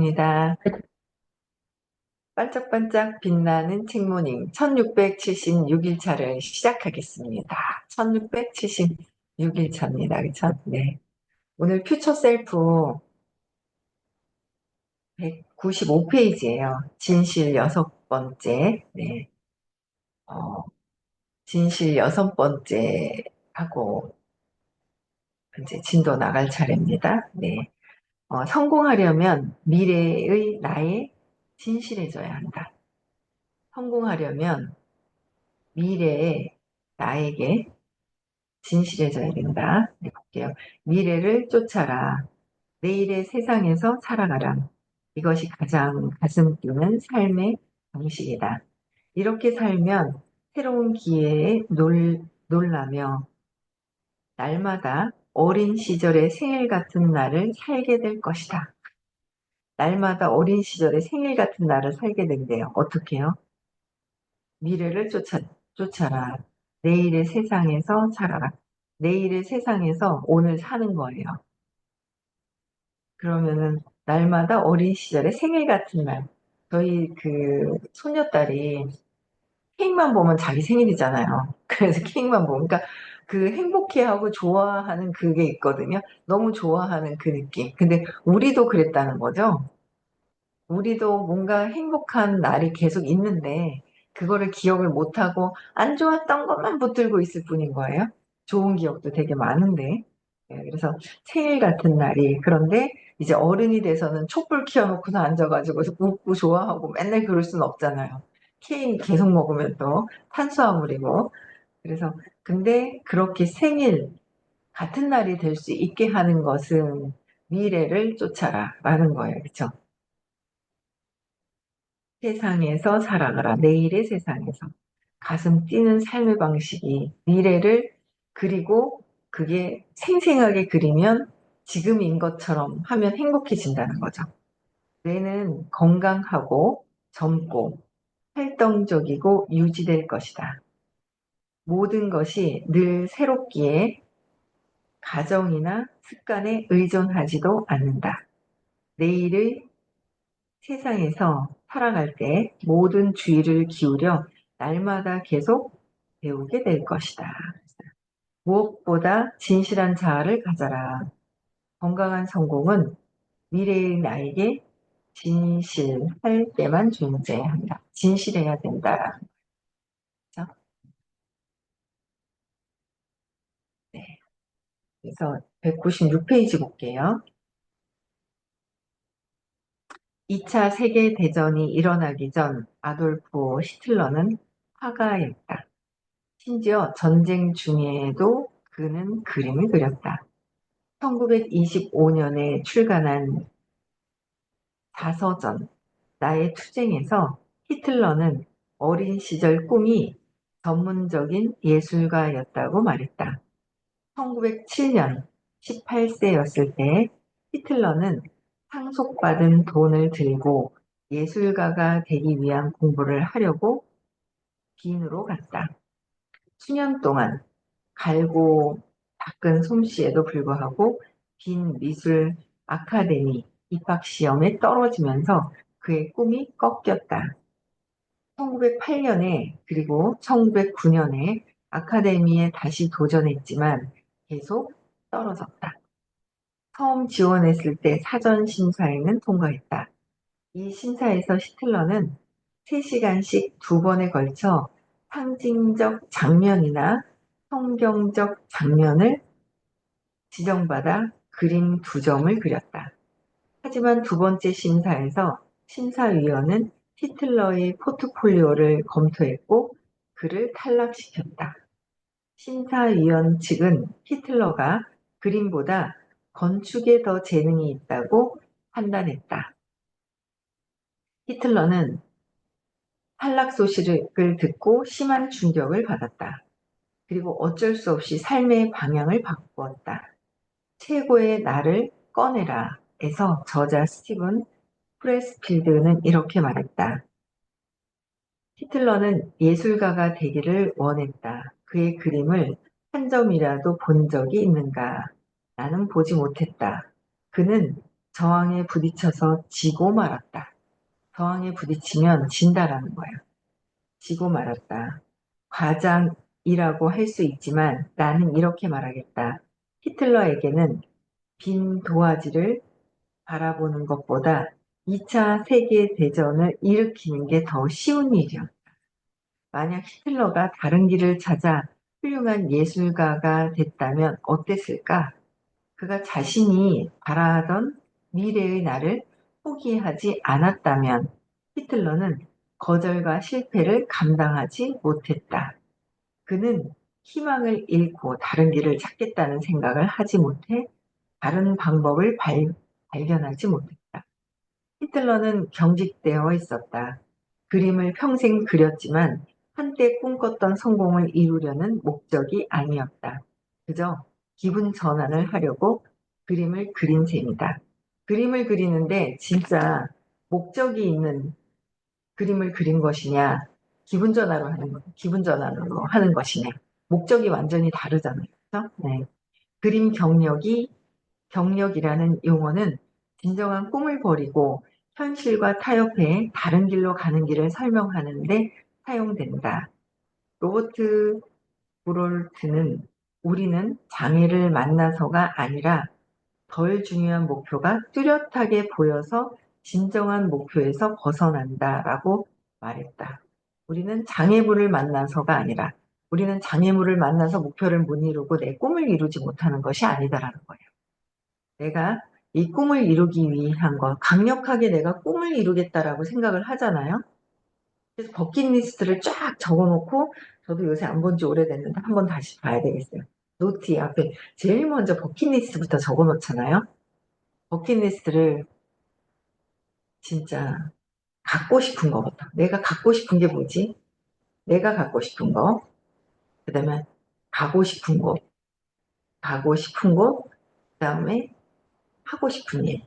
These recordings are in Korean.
시작하겠습니다. 반짝반짝 빛나는 책모닝 1676일차를 시작하겠습니다. 1676일차입니다. 그쵸? 네. 오늘 퓨처 셀프 195페이지예요. 진실 여섯 번째. 네. 어, 진실 여섯 번째 하고 이제 진도 나갈 차례입니다. 네. 성공하려면 미래의 나에 진실해져야 한다. 성공하려면 미래의 나에게 진실해져야 된다. 네, 볼게요. 미래를 쫓아라. 내일의 세상에서 살아가라. 이것이 가장 가슴 뛰는 삶의 방식이다. 이렇게 살면 새로운 기회에 놀라며 날마다 어린 시절의 생일 같은 날을 살게 될 것이다. 날마다 어린 시절의 생일 같은 날을 살게 된대요. 어떻게요? 미래를 쫓아라. 내일의 세상에서 살아라. 내일의 세상에서 오늘 사는 거예요. 그러면은 날마다 어린 시절의 생일 같은 날. 저희 그 손녀딸이 케이크만 보면 자기 생일이잖아요. 그래서 케이크만 보면, 그러니까 그 행복해하고 좋아하는 그게 있거든요. 너무 좋아하는 그 느낌. 근데 우리도 그랬다는 거죠. 우리도 뭔가 행복한 날이 계속 있는데 그거를 기억을 못하고 안 좋았던 것만 붙들고 있을 뿐인 거예요. 좋은 기억도 되게 많은데. 네, 그래서 생일 같은 날이 그런데 이제 어른이 돼서는 촛불 켜놓고서 앉아가지고 웃고 좋아하고 맨날 그럴 수는 없잖아요. 케이크 계속 먹으면 또 탄수화물이고. 그래서 근데 그렇게 생일 같은 날이 될 수 있게 하는 것은 미래를 쫓아라 라는 거예요. 그렇죠? 세상에서 살아가라. 내일의 세상에서. 가슴 뛰는 삶의 방식이 미래를 그리고 그게 생생하게 그리면 지금인 것처럼 하면 행복해진다는 거죠. 뇌는 건강하고 젊고 활동적이고 유지될 것이다. 모든 것이 늘 새롭기에 가정이나 습관에 의존하지도 않는다. 내일의 세상에서 살아갈 때 모든 주의를 기울여 날마다 계속 배우게 될 것이다. 무엇보다 진실한 자아를 가져라. 건강한 성공은 미래의 나에게 진실할 때만 존재한다. 진실해야 된다. 그렇죠? 네. 그래서 196페이지 볼게요. 2차 세계대전이 일어나기 전 아돌프 히틀러는 화가였다. 심지어 전쟁 중에도 그는 그림을 그렸다. 1925년에 출간한 자서전 나의 투쟁에서 히틀러는 어린 시절 꿈이 전문적인 예술가였다고 말했다. 1907년 18세였을 때 히틀러는 상속받은 돈을 들고 예술가가 되기 위한 공부를 하려고 빈으로 갔다. 수년 동안 갈고 닦은 솜씨에도 불구하고 빈 미술 아카데미 입학 시험에 떨어지면서 그의 꿈이 꺾였다. 1908년에 그리고 1909년에 아카데미에 다시 도전했지만 계속 떨어졌다. 처음 지원했을 때 사전 심사에는 통과했다. 이 심사에서 시틀러는 3시간씩 2번에 걸쳐 상징적 장면이나 성경적 장면을 지정받아 그림 2점을 그렸다. 하지만 두 번째 심사에서 심사위원은 히틀러의 포트폴리오를 검토했고 그를 탈락시켰다. 심사위원 측은 히틀러가 그림보다 건축에 더 재능이 있다고 판단했다. 히틀러는 탈락 소식을 듣고 심한 충격을 받았다. 그리고 어쩔 수 없이 삶의 방향을 바꾸었다. 최고의 나를 꺼내라 에서 저자 스티븐 프레스필드는 이렇게 말했다. 히틀러는 예술가가 되기를 원했다. 그의 그림을 한 점이라도 본 적이 있는가? 나는 보지 못했다. 그는 저항에 부딪혀서 지고 말았다. 저항에 부딪히면 진다라는 거야. 지고 말았다. 과장이라고 할 수 있지만 나는 이렇게 말하겠다. 히틀러에게는 빈 도화지를 바라보는 것보다 2차 세계대전을 일으키는 게 더 쉬운 일이었다. 만약 히틀러가 다른 길을 찾아 훌륭한 예술가가 됐다면 어땠을까? 그가 자신이 바라던 미래의 나를 포기하지 않았다면 히틀러는 거절과 실패를 감당하지 못했다. 그는 희망을 잃고 다른 길을 찾겠다는 생각을 하지 못해 다른 방법을 발견하지 못했다. 히틀러는 경직되어 있었다. 그림을 평생 그렸지만 한때 꿈꿨던 성공을 이루려는 목적이 아니었다. 그저 기분 전환을 하려고 그림을 그린 셈이다. 그림을 그리는데 진짜 목적이 있는 그림을 그린 것이냐, 기분 전환으로 하는 것이냐, 목적이 완전히 다르잖아요. 그렇죠? 네. 그림 경력이라는 용어는 진정한 꿈을 버리고 현실과 타협해 다른 길로 가는 길을 설명하는데 사용된다. 로버트 브롤트는 우리는 장애를 만나서가 아니라 덜 중요한 목표가 뚜렷하게 보여서 진정한 목표에서 벗어난다라고 말했다. 우리는 장애물을 만나서가 아니라 우리는 장애물을 만나서 목표를 못 이루고 내 꿈을 이루지 못하는 것이 아니다라는 거예요. 내가 이 꿈을 이루기 위한 것, 강력하게 내가 꿈을 이루겠다라고 생각을 하잖아요. 그래서 버킷리스트를 쫙 적어놓고, 저도 요새 안 본 지 오래됐는데 한번 다시 봐야 되겠어요. 노트 앞에 제일 먼저 버킷리스트부터 적어놓잖아요. 버킷리스트를 진짜 갖고 싶은 거부터. 내가 갖고 싶은 게 뭐지? 내가 갖고 싶은 거. 그 다음에 가고 싶은 곳. 가고 싶은 곳. 그 다음에 하고 싶은 일.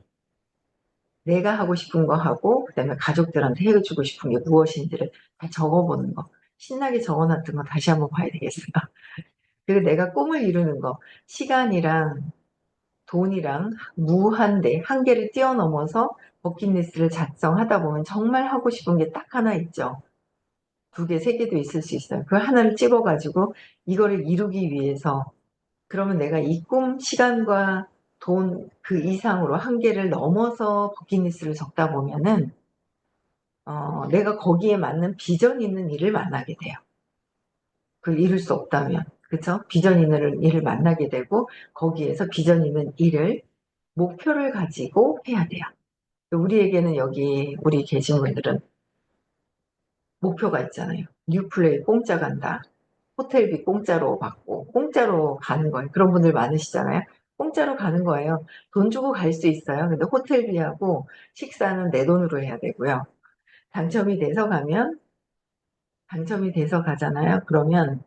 내가 하고 싶은 거 하고 그다음에 가족들한테 해주고 싶은 게 무엇인지를 다 적어보는 거. 신나게 적어놨던 거 다시 한번 봐야 되겠어요. 그리고 내가 꿈을 이루는 거. 시간이랑 돈이랑 무한대, 한계를 뛰어넘어서 버킷리스트를 작성하다 보면 정말 하고 싶은 게 딱 하나 있죠. 두 개, 세 개도 있을 수 있어요. 그 하나를 찍어가지고 이거를 이루기 위해서 그러면 내가 이 꿈, 시간과 돈 그 이상으로 한계를 넘어서 버킷리스트를 적다 보면은 내가 거기에 맞는 비전 있는 일을 만나게 돼요. 그걸 이룰 수 없다면. 그쵸? 비전 있는 일을 만나게 되고, 거기에서 비전 있는 일을, 목표를 가지고 해야 돼요. 우리에게는 여기, 우리 계신 분들은 목표가 있잖아요. 뉴플레이 공짜 간다. 호텔비 공짜로 받고, 공짜로 가는 거예요. 그런 분들 많으시잖아요. 공짜로 가는 거예요. 돈 주고 갈 수 있어요. 근데 호텔비하고 식사는 내 돈으로 해야 되고요. 당첨이 돼서 가면 당첨이 돼서 가잖아요. 그러면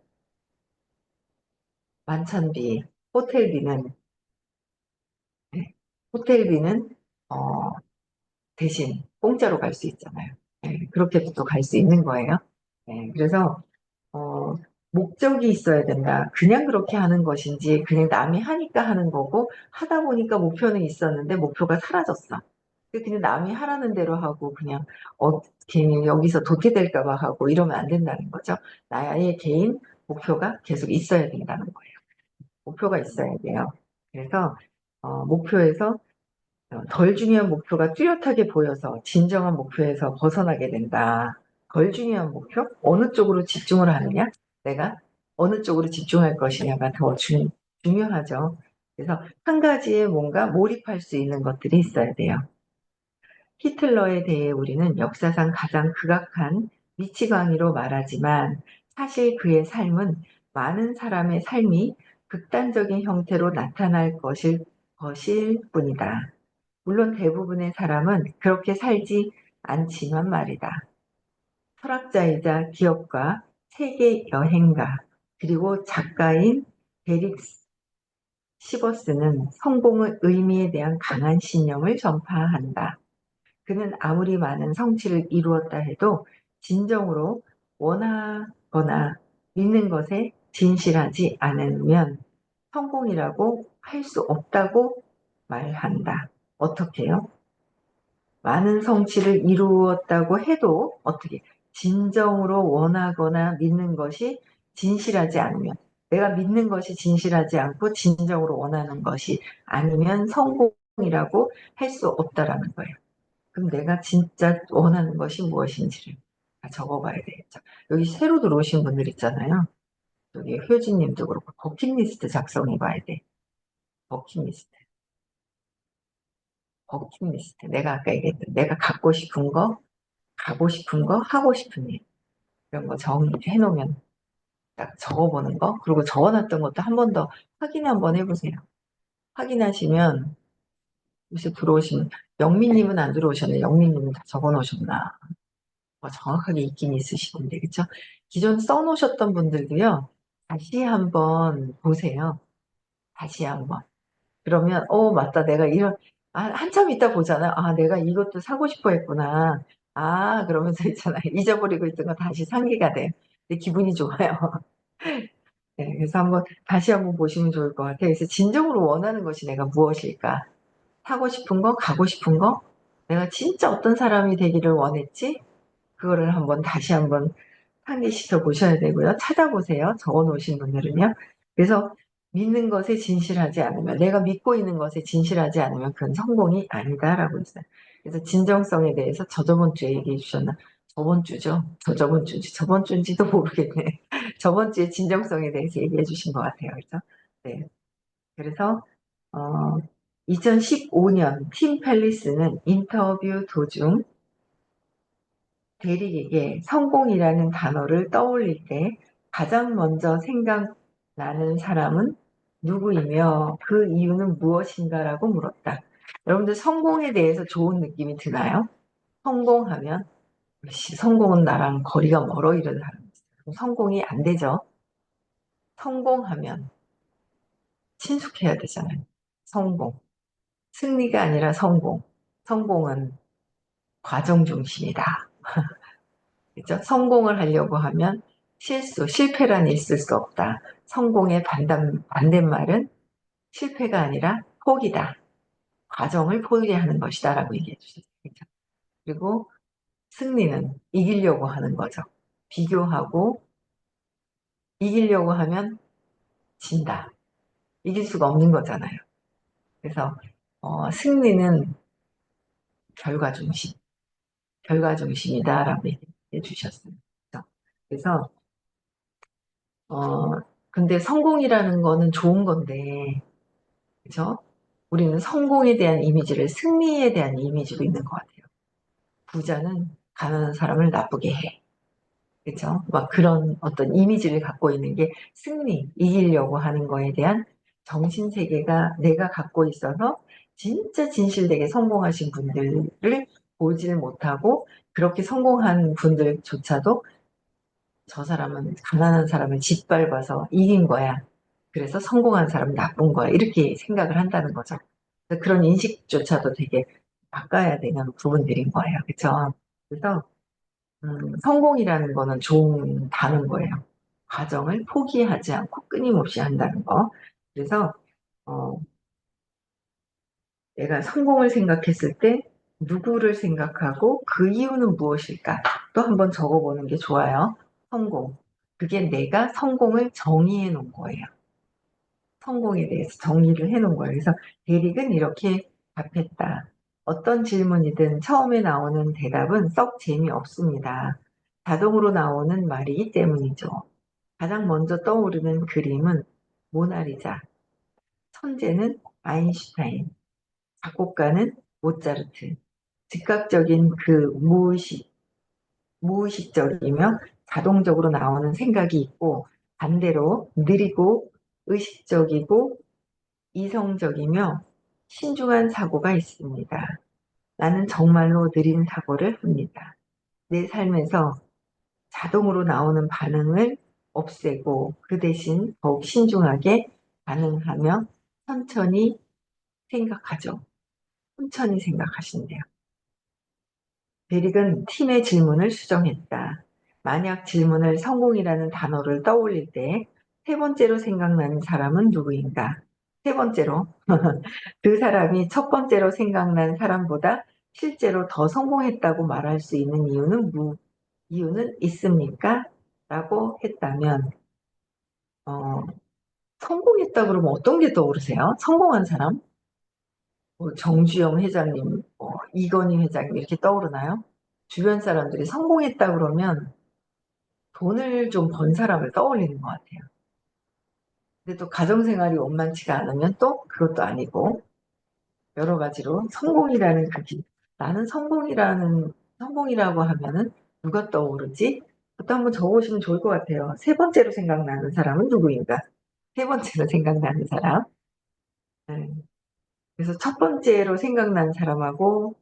만찬비, 호텔비는 네, 호텔비는 어, 대신 공짜로 갈 수 있잖아요. 네, 그렇게도 또 갈 수 있는 거예요. 네, 그래서 어, 목적이 있어야 된다. 그냥 그렇게 하는 것인지 그냥 남이 하니까 하는 거고 하다 보니까 목표는 있었는데 목표가 사라졌어. 그냥 남이 하라는 대로 하고 그냥 괜히 여기서 도태될까 봐 하고 이러면 안 된다는 거죠. 나의 개인 목표가 계속 있어야 된다는 거예요. 목표가 있어야 돼요. 그래서 목표에서 덜 중요한 목표가 뚜렷하게 보여서 진정한 목표에서 벗어나게 된다. 덜 중요한 목표? 어느 쪽으로 집중을 하느냐? 내가 어느 쪽으로 집중할 것이냐가 더 중요하죠. 그래서 한 가지에 뭔가 몰입할 수 있는 것들이 있어야 돼요. 히틀러에 대해 우리는 역사상 가장 극악한 미치광이로 말하지만 사실 그의 삶은 많은 사람의 삶이 극단적인 형태로 나타날 것일 뿐이다. 물론 대부분의 사람은 그렇게 살지 않지만 말이다. 철학자이자 기업가, 세계 여행가, 그리고 작가인 데릭 시버스는 성공의 의미에 대한 강한 신념을 전파한다. 그는 아무리 많은 성취를 이루었다 해도 진정으로 원하거나 믿는 것에 진실하지 않으면 성공이라고 할 수 없다고 말한다. 어떻게 해요? 많은 성취를 이루었다고 해도 어떻게 진정으로 원하거나 믿는 것이 진실하지 않으면 내가 믿는 것이 진실하지 않고 진정으로 원하는 것이 아니면 성공이라고 할 수 없다라는 거예요. 그럼 내가 진짜 원하는 것이 무엇인지를 다 적어봐야 되겠죠. 여기 새로 들어오신 분들 있잖아요. 여기 효진님도 그렇고 버킷리스트 작성해봐야 돼. 버킷리스트. 버킷리스트. 내가 아까 얘기했던 내가 갖고 싶은 거, 가고 싶은 거, 하고 싶은 일. 이런 거 정리해 놓으면 딱 적어보는 거. 그리고 적어놨던 것도 한 번 더 확인 한번 해보세요. 확인하시면 요새 들어오시면 영민님은 안 들어오셨네. 영민님은 다 적어놓으셨나. 정확하게 있긴 있으시던데, 그쵸? 기존 써놓으셨던 분들도요, 다시 한번 보세요. 다시 한번. 그러면, 맞다. 내가 한참 있다 보잖아요. 아, 내가 이것도 사고 싶어 했구나. 아, 그러면서 있잖아요. 잊어버리고 있던 거 다시 상기가 돼. 근데 기분이 좋아요. 네, 그래서 다시 한번 보시면 좋을 것 같아요. 그래서 진정으로 원하는 것이 내가 무엇일까? 하고 싶은 거, 가고 싶은 거? 내가 진짜 어떤 사람이 되기를 원했지? 그거를 다시 한번 상기시켜 보셔야 되고요. 찾아보세요. 적어 놓으신 분들은요. 그래서 믿는 것에 진실하지 않으면, 내가 믿고 있는 것에 진실하지 않으면 그건 성공이 아니다라고 했어요. 그래서 진정성에 대해서 저저번 주에 얘기해 주셨나? 저번 주죠? 저저번 주지. 저번 주인지도 모르겠네. 저번 주에 진정성에 대해서 얘기해 주신 것 같아요. 그렇죠? 네. 그래서, 어, 2015년 팀 팰리스는 인터뷰 도중 대리에게 성공이라는 단어를 떠올릴 때 가장 먼저 생각나는 사람은 누구이며 그 이유는 무엇인가라고 물었다. 여러분들 성공에 대해서 좋은 느낌이 드나요? 성공하면 성공은 나랑 거리가 멀어 이런 사람 있어요. 성공이 안 되죠. 성공하면 친숙해야 되잖아요. 성공. 승리가 아니라 성공. 성공은 과정 중심이다. 그죠? 성공을 하려고 하면 실패란 있을 수 없다. 성공의 반대말은 실패가 아니라 포기다. 과정을 포기하는 것이다. 라고 얘기해 주셨어요. 그죠? 그리고 승리는 이기려고 하는 거죠. 비교하고 이기려고 하면 진다. 이길 수가 없는 거잖아요. 그래서 승리는 결과 중심, 결과 중심이다라고 얘기해 주셨어요. 그래서 어, 근데 성공이라는 거는 좋은 건데, 그죠? 우리는 성공에 대한 이미지를 승리에 대한 이미지로 있는 것 같아요. 부자는 가난한 사람을 나쁘게 해. 그죠? 막 그런 어떤 이미지를 갖고 있는 게 승리, 이기려고 하는 거에 대한 정신세계가 내가 갖고 있어서 진짜 진실되게 성공하신 분들을 보지를 못하고 그렇게 성공한 분들조차도 저 사람은 가난한 사람을 짓밟아서 이긴 거야. 그래서 성공한 사람은 나쁜 거야. 이렇게 생각을 한다는 거죠. 그런 인식조차도 되게 바꿔야 되는 부분들인 거예요. 그렇죠? 그래서 성공이라는 거는 좋은 단어인 거예요. 과정을 포기하지 않고 끊임없이 한다는 거. 그래서 어, 내가 성공을 생각했을 때 누구를 생각하고 그 이유는 무엇일까? 또 한번 적어보는 게 좋아요. 성공. 그게 내가 성공을 정의해 놓은 거예요. 성공에 대해서 정의를 해 놓은 거예요. 그래서 대릭은 이렇게 답했다. 어떤 질문이든 처음에 나오는 대답은 썩 재미없습니다. 자동으로 나오는 말이기 때문이죠. 가장 먼저 떠오르는 그림은 모나리자, 천재는 아인슈타인, 작곡가는 모차르트. 즉각적인 그 무의식적이며 자동적으로 나오는 생각이 있고 반대로 느리고 의식적이고 이성적이며 신중한 사고가 있습니다. 나는 정말로 느린 사고를 합니다. 내 삶에서 자동으로 나오는 반응을 없애고 그 대신 더욱 신중하게 반응하며 천천히 생각하죠. 천천히 생각하신대요. 베릭은 팀의 질문을 수정했다. 만약 질문을 성공이라는 단어를 떠올릴 때 세 번째로 생각나는 사람은 누구인가? 세 번째로, 그 사람이 첫 번째로 생각난 사람보다 실제로 더 성공했다고 말할 수 있는 이유는 있습니까? 라고 했다면, 어, 성공했다 그러면 어떤 게 떠오르세요? 성공한 사람? 뭐 정주영 회장님, 이건희 회장님 이렇게 떠오르나요? 주변 사람들이 성공했다 그러면 돈을 좀 번 사람을 떠올리는 것 같아요. 근데 또 가정생활이 원만치가 않으면 또 그것도 아니고 여러 가지로 성공이라는 나는 성공이라고 하면은 누가 떠오르지? 그것도 한번 적어보시면 좋을 것 같아요. 세 번째로 생각나는 사람은 누구인가? 세 번째로 생각나는 사람. 네. 그래서 첫 번째로 생각난 사람하고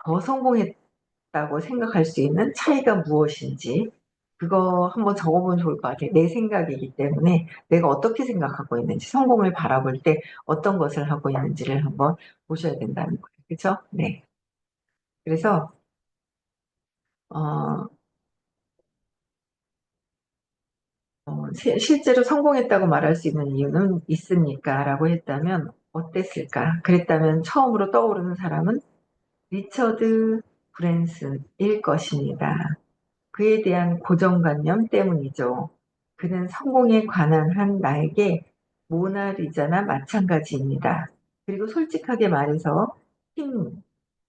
더 성공했다고 생각할 수 있는 차이가 무엇인지 그거 한번 적어보면 좋을 것 같아요. 내 생각이기 때문에 내가 어떻게 생각하고 있는지 성공을 바라볼 때 어떤 것을 하고 있는지를 한번 보셔야 된다는 거예요. 그렇죠? 네. 그래서 어, 실제로 성공했다고 말할 수 있는 이유는 있습니까? 라고 했다면 어땠을까? 그랬다면 처음으로 떠오르는 사람은 리처드 브랜슨일 것입니다. 그에 대한 고정관념 때문이죠. 그는 성공에 관한 한 나에게 모나리자나 마찬가지입니다. 그리고 솔직하게 말해서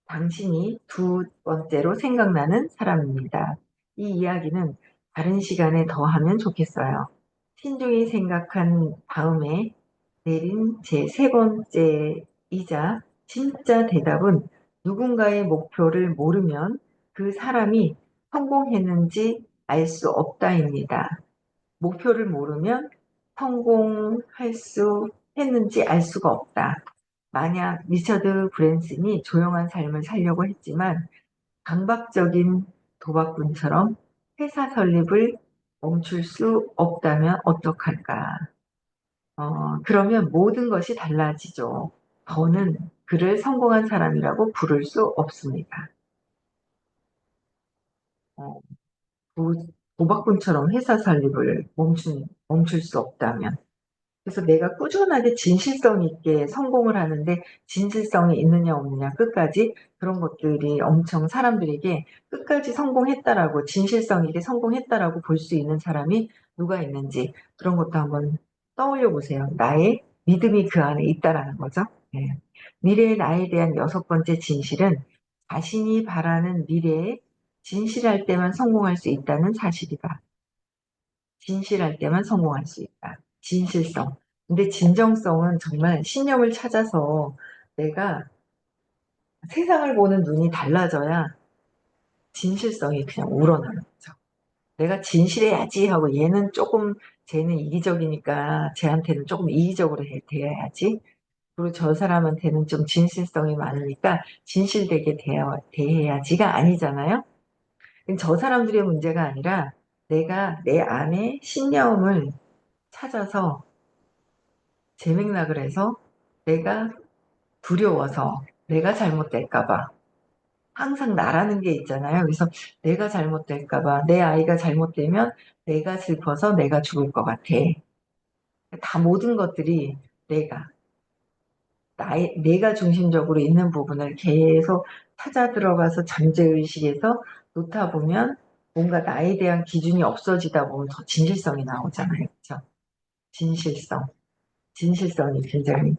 당신이 두 번째로 생각나는 사람입니다. 이 이야기는 다른 시간에 더 하면 좋겠어요. 신중히 생각한 다음에 내린 제 세 번째이자 진짜 대답은 누군가의 목표를 모르면 그 사람이 성공했는지 알 수 없다입니다. 목표를 모르면 성공할 수 했는지 알 수가 없다. 만약 리처드 브랜슨이 조용한 삶을 살려고 했지만 강박적인 도박꾼처럼 회사 설립을 멈출 수 없다면 어떡할까? 그러면 모든 것이 달라지죠. 더는 그를 성공한 사람이라고 부를 수 없습니다. 어, 도박꾼처럼 회사 설립을 멈출 수 없다면. 그래서 내가 꾸준하게 진실성 있게 성공을 하는데 진실성이 있느냐 없느냐 끝까지 그런 것들이 엄청 사람들에게 끝까지 성공했다라고 진실성 있게 성공했다라고 볼 수 있는 사람이 누가 있는지 그런 것도 한번 떠올려 보세요. 나의 믿음이 그 안에 있다라는 거죠. 예. 미래의 나에 대한 여섯 번째 진실은 자신이 바라는 미래에 진실할 때만 성공할 수 있다는 사실이다. 진실할 때만 성공할 수 있다. 진실성. 근데 진정성은 정말 신념을 찾아서 내가 세상을 보는 눈이 달라져야 진실성이 그냥 우러나는 거죠. 내가 진실해야지 하고 쟤는 이기적이니까 쟤한테는 조금 이기적으로 대해야지. 그리고 저 사람한테는 좀 진실성이 많으니까 진실되게 대해야지가 아니잖아요. 저 사람들의 문제가 아니라 내가 내 안에 신념을 찾아서 제 맥락을 해서 내가 두려워서 내가 잘못될까봐 항상 나라는 게 있잖아요. 그래서 내가 잘못될까봐 내 아이가 잘못되면 내가 슬퍼서 내가 죽을 것 같아. 다 모든 것들이 내가 내가 중심적으로 있는 부분을 계속 찾아 들어가서 잠재의식에서 놓다 보면 뭔가 나에 대한 기준이 없어지다 보면 더 진실성이 나오잖아요. 그렇죠? 진실성. 진실성이 굉장히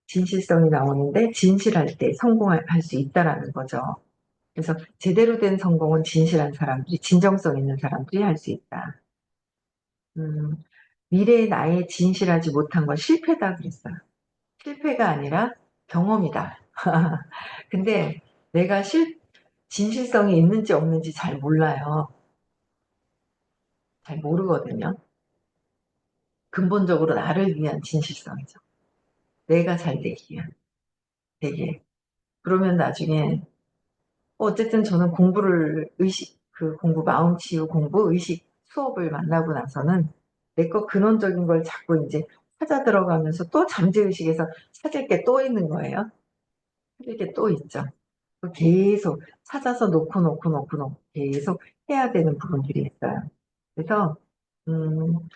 진실성이 나오는데 진실할 때 성공할 수 있다라는 거죠. 그래서 제대로 된 성공은 진실한 사람들이, 진정성 있는 사람들이 할 수 있다. 음, 미래의 나에 진실하지 못한 건 실패다 그랬어요. 실패가 아니라 경험이다. 근데 내가 진실성이 있는지 없는지 잘 몰라요. 잘 모르거든요. 근본적으로 나를 위한 진실성이죠. 내가 잘 되기 위한, 되게. 그러면 나중에 어쨌든 저는 공부, 마음치유 공부, 의식 수업을 만나고 나서는 내 거 근원적인 걸 자꾸 이제 찾아 들어가면서 또 잠재의식에서 찾을 게 또 있는 거예요. 찾을 게 또 있죠. 계속 찾아서 놓고 계속 해야 되는 부분들이 있어요. 그래서, 음,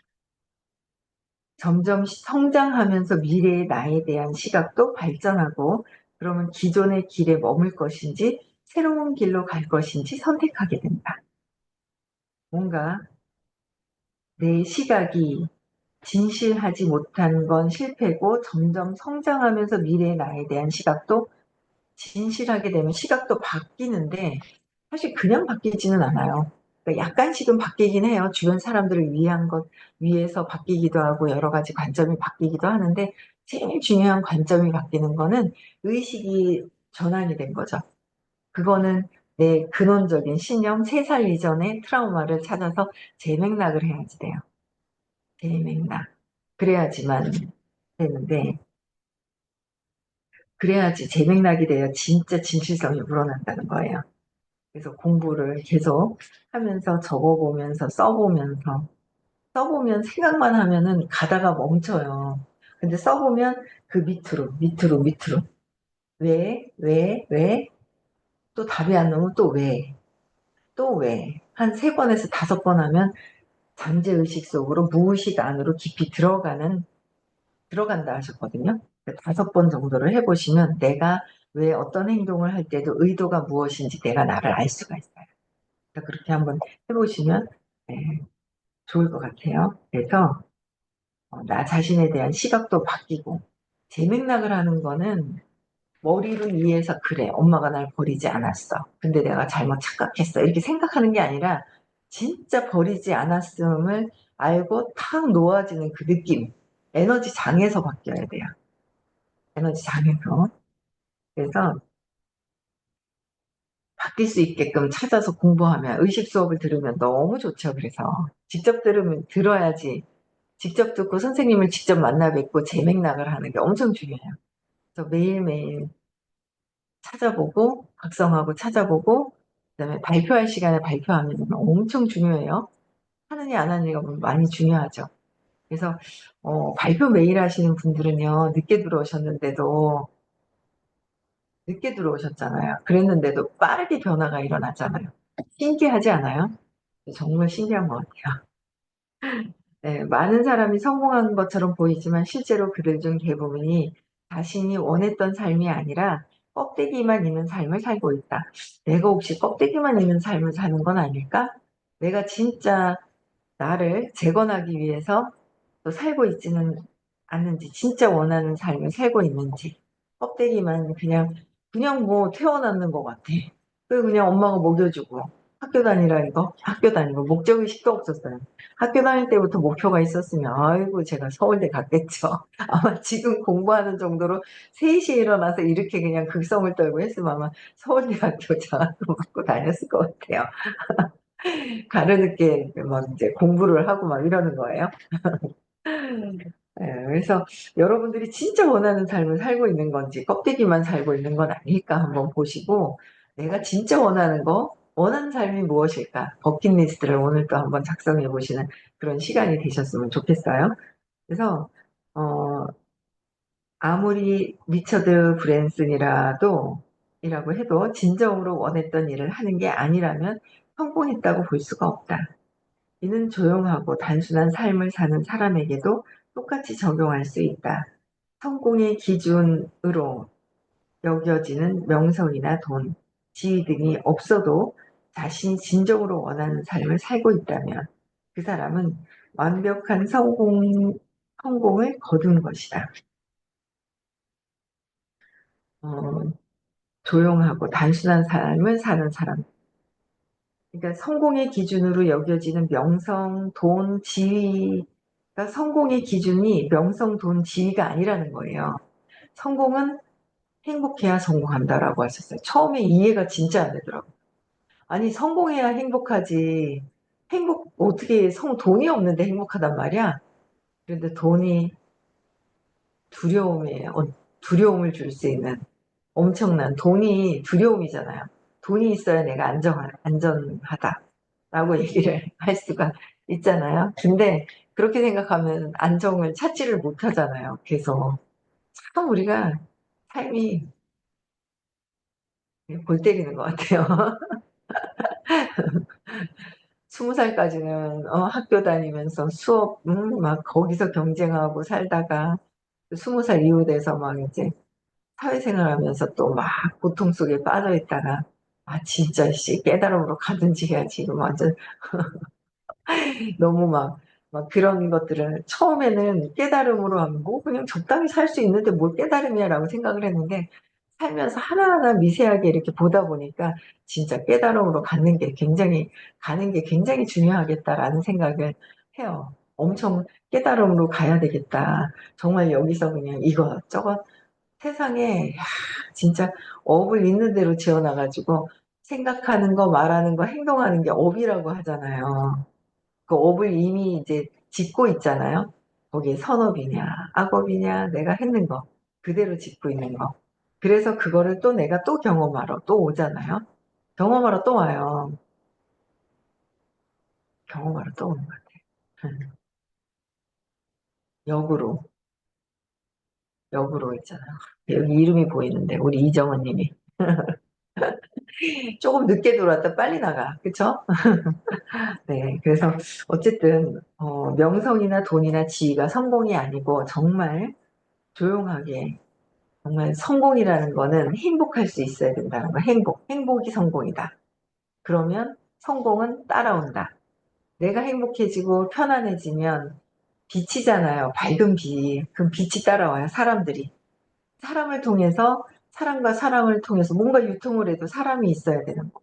점점 성장하면서 미래의 나에 대한 시각도 발전하고 그러면 기존의 길에 머물 것인지 새로운 길로 갈 것인지 선택하게 된다. 뭔가 내 시각이 진실하지 못한 건 실패고 점점 성장하면서 미래의 나에 대한 시각도 진실하게 되면 시각도 바뀌는데 사실 그냥 바뀌지는 않아요. 그러니까 약간씩은 바뀌긴 해요. 주변 사람들을 위한 것 위해서 바뀌기도 하고 여러 가지 관점이 바뀌기도 하는데 제일 중요한 관점이 바뀌는 거는 의식이 전환이 된 거죠. 그거는 내 근원적인 신념 3살 이전의 트라우마를 찾아서 재맥락을 해야지 돼요. 재맥락. 그래야지만 되는데 그래야지 재맥락이 돼야 진짜 진실성이 우러난다는 거예요. 그래서 공부를 계속 하면서 적어보면서 써보면 생각만 하면은 가다가 멈춰요. 근데 써보면 그 밑으로 왜 또 답이 안 나오면 또 왜 한 3번에서 5번 하면 잠재의식 속으로 무의식 안으로 깊이 들어간다 하셨거든요. 5번 정도를 해보시면 내가 왜 어떤 행동을 할 때도 의도가 무엇인지 내가 나를 알 수가 있어요. 그렇게 한번 해보시면 네, 좋을 것 같아요. 그래서 나 자신에 대한 시각도 바뀌고 재맥락을 하는 거는 머리로 이해해서 그래 엄마가 날 버리지 않았어. 근데 내가 잘못 착각했어. 이렇게 생각하는 게 아니라 진짜 버리지 않았음을 알고 탁 놓아지는 그 느낌. 에너지 장에서 바뀌어야 돼요. 에너지 장에서. 그래서 바뀔 수 있게끔 찾아서 공부하면 의식 수업을 들으면 너무 좋죠. 그래서 직접 들어야지 직접 듣고 선생님을 직접 만나 뵙고 재맥락을 하는 게 엄청 중요해요. 그래서 매일매일 찾아보고 각성하고 찾아보고 그다음에 발표할 시간에 발표하면 엄청 중요해요. 하느냐 안 하느냐가 많이 중요하죠. 그래서 발표 매일 하시는 분들은요 늦게 들어오셨는데도 늦게 들어오셨잖아요. 그랬는데도 빠르게 변화가 일어나잖아요. 신기하지 않아요? 정말 신기한 것 같아요. 네, 많은 사람이 성공한 것처럼 보이지만 실제로 그들 중 대부분이 자신이 원했던 삶이 아니라 껍데기만 있는 삶을 살고 있다. 내가 혹시 껍데기만 있는 삶을 사는 건 아닐까? 내가 진짜 나를 재건하기 위해서 또 살고 있지는 않는지, 진짜 원하는 삶을 살고 있는지, 껍데기만 그냥 뭐 태어났는 것 같아. 그냥 엄마가 먹여주고, 학교 다니고, 목적의식도 없었어요. 학교 다닐 때부터 목표가 있었으면, 아이고, 제가 서울대 갔겠죠. 아마 지금 공부하는 정도로 3시에 일어나서 이렇게 그냥 극성을 떨고 했으면 아마 서울대학교 장학금 받고 다녔을 것 같아요. 가르늦게 막 이제 공부를 하고 막 이러는 거예요. 그래서 여러분들이 진짜 원하는 삶을 살고 있는 건지 껍데기만 살고 있는 건 아닐까 한번 보시고 내가 진짜 원하는 삶이 무엇일까 버킷리스트를 오늘 또 한번 작성해 보시는 그런 시간이 되셨으면 좋겠어요. 그래서 어, 아무리 리처드 브랜슨이라도 이라고 해도 진정으로 원했던 일을 하는 게 아니라면 성공했다고 볼 수가 없다. 이는 조용하고 단순한 삶을 사는 사람에게도 똑같이 적용할 수 있다. 성공의 기준으로 여겨지는 명성이나 돈, 지위 등이 없어도 자신이 진정으로 원하는 삶을 살고 있다면 그 사람은 완벽한 성공을 거둔 것이다. 어, 조용하고 단순한 삶을 사는 사람. 그러니까 성공의 기준으로 여겨지는 명성, 돈, 지위가 성공의 기준이 명성, 돈, 지위가 아니라는 거예요. 성공은 행복해야 성공한다라고 하셨어요. 처음에 이해가 진짜 안 되더라고요. 아니, 성공해야 행복하지. 어떻게, 돈이 없는데 행복하단 말이야? 그런데 돈이 두려움이에요. 두려움을 줄 수 있는 엄청난 돈이 두려움이잖아요. 돈이 있어야 내가 안전하다라고 얘기를 할 수가 있잖아요. 근데 그렇게 생각하면 안정을 찾지를 못하잖아요. 그래서 참 우리가 삶이 골 때리는 것 같아요. 20살까지는 학교 다니면서 수업 막 거기서 경쟁하고 살다가 20살 이후 돼서 막 이제 사회생활하면서 또 막 고통 속에 빠져 있다가 아 진짜 씨 깨달음으로 가든지 해야지 지금 완전 너무 막 그런 것들을 처음에는 깨달음으로 하고 그냥 적당히 살 수 있는데 뭘 깨달음이야라고 생각을 했는데 살면서 하나하나 미세하게 이렇게 보다 보니까 진짜 깨달음으로 가는 게 굉장히 중요하겠다라는 생각을 해요. 엄청 깨달음으로 가야 되겠다. 정말 여기서 그냥 이거 저거 세상에 진짜 업을 있는 대로 지어놔가지고 생각하는 거, 말하는 거, 행동하는 게 업이라고 하잖아요. 그 업을 이미 이제 짓고 있잖아요. 거기에 선업이냐, 악업이냐, 내가 했는 거, 그대로 짓고 있는 거. 그래서 그거를 또 내가 또 경험하러 또 오잖아요. 경험하러 또 와요. 경험하러 또 오는 것 같아요. 역으로, 역으로 있잖아요. 여기 이름이 보이는데, 우리 이정은 님이. 조금 늦게 들어왔다 빨리 나가. 그쵸? 네. 그래서 어쨌든, 명성이나 돈이나 지위가 성공이 아니고 정말 조용하게 정말 성공이라는 거는 행복할 수 있어야 된다는 거. 행복이 성공이다. 그러면 성공은 따라온다. 내가 행복해지고 편안해지면 빛이잖아요. 밝은 빛. 그럼 빛이 따라와요. 사람들이. 사람을 통해서, 사람과 사람을 통해서 뭔가 유통을 해도 사람이 있어야 되는 거.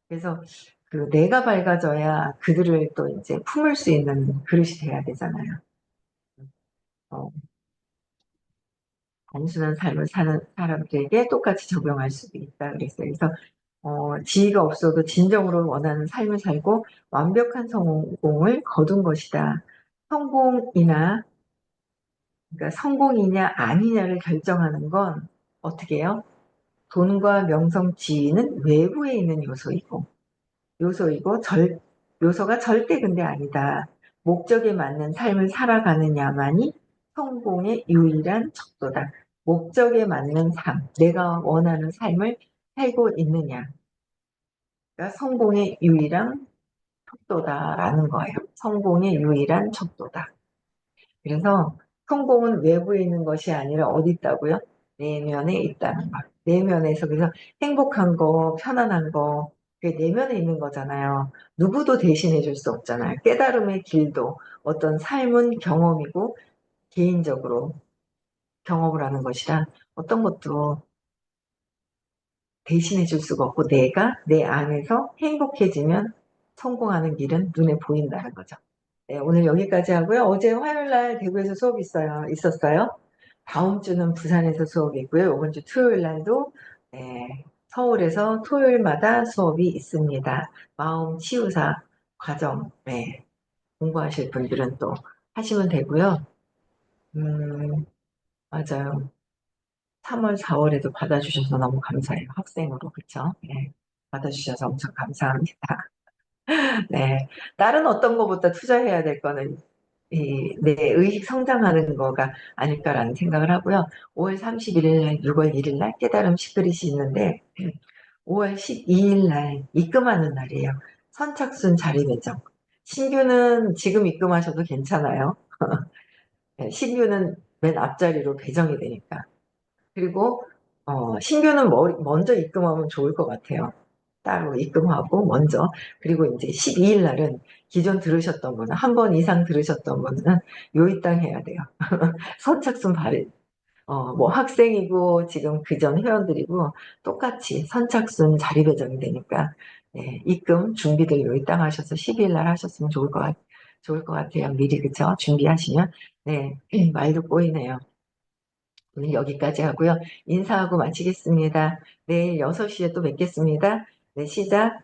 그래서 그 내가 밝아져야 그들을 또 이제 품을 수 있는 그릇이 돼야 되잖아요. 어, 단순한 삶을 사는 사람들에게 똑같이 적용할 수도 있다 그랬어요. 그래서 지위가 없어도 진정으로 원하는 삶을 살고 완벽한 성공을 거둔 것이다. 성공이나 그러니까 성공이냐 아니냐를 결정하는 건 어떻게 해요? 돈과 명성, 지위는 외부에 있는 요소이고 요소가 절대 근데 아니다. 목적에 맞는 삶을 살아가느냐만이 성공의 유일한 척도다. 목적에 맞는 삶, 내가 원하는 삶을 살고 있느냐가 성공의 유일한 척도다라는 거예요. 성공의 유일한 척도다. 그래서 성공은 외부에 있는 것이 아니라 어디 있다고요? 내면에 있다는 거. 내면에서 그래서 행복한 거, 편안한 거, 그게 내면에 있는 거잖아요. 누구도 대신해 줄 수 없잖아요. 깨달음의 길도 어떤 삶은 경험이고 개인적으로 경험을 하는 것이라 어떤 것도 대신해 줄 수가 없고 내가 내 안에서 행복해지면 성공하는 길은 눈에 보인다는 거죠. 네, 오늘 여기까지 하고요. 어제 화요일 날 대구에서 수업 있었어요. 다음 주는 부산에서 수업이 있고요. 이번 주 토요일 날도 네, 서울에서 토요일마다 수업이 있습니다. 마음 치유사 과정 네, 공부하실 분들은 또 하시면 되고요. 음, 맞아요. 3월, 4월에도 받아주셔서 너무 감사해요. 학생으로 그쵸? 네, 받아주셔서 엄청 감사합니다. 네, 다른 어떤 것보다 투자해야 될 거는 내 의식 성장하는 거가 아닐까라는 생각을 하고요. 5월 31일 날, 6월 1일 날 깨달음 시크릿이 있는데 5월 12일 날 입금하는 날이에요. 선착순 자리 배정. 신규는 지금 입금하셔도 괜찮아요. 네, 신규는 맨 앞자리로 배정이 되니까. 그리고 신규는 먼저 입금하면 좋을 것 같아요. 따로 입금하고 먼저 그리고 이제 12일 날은 기존 들으셨던 분은 한 번 이상 들으셨던 분은 요입당 해야 돼요. 선착순 발행 뭐 학생이고 지금 그전 회원들이고 똑같이 선착순 자리 배정이 되니까 네, 입금 준비들 요입당 하셔서 12일 날 하셨으면 좋을 것 같아요. 미리 그쵸? 준비하시면 네 말도 꼬이네요. 오늘 여기까지 하고요. 인사하고 마치겠습니다. 내일 6시에 또 뵙겠습니다. 네, 시작.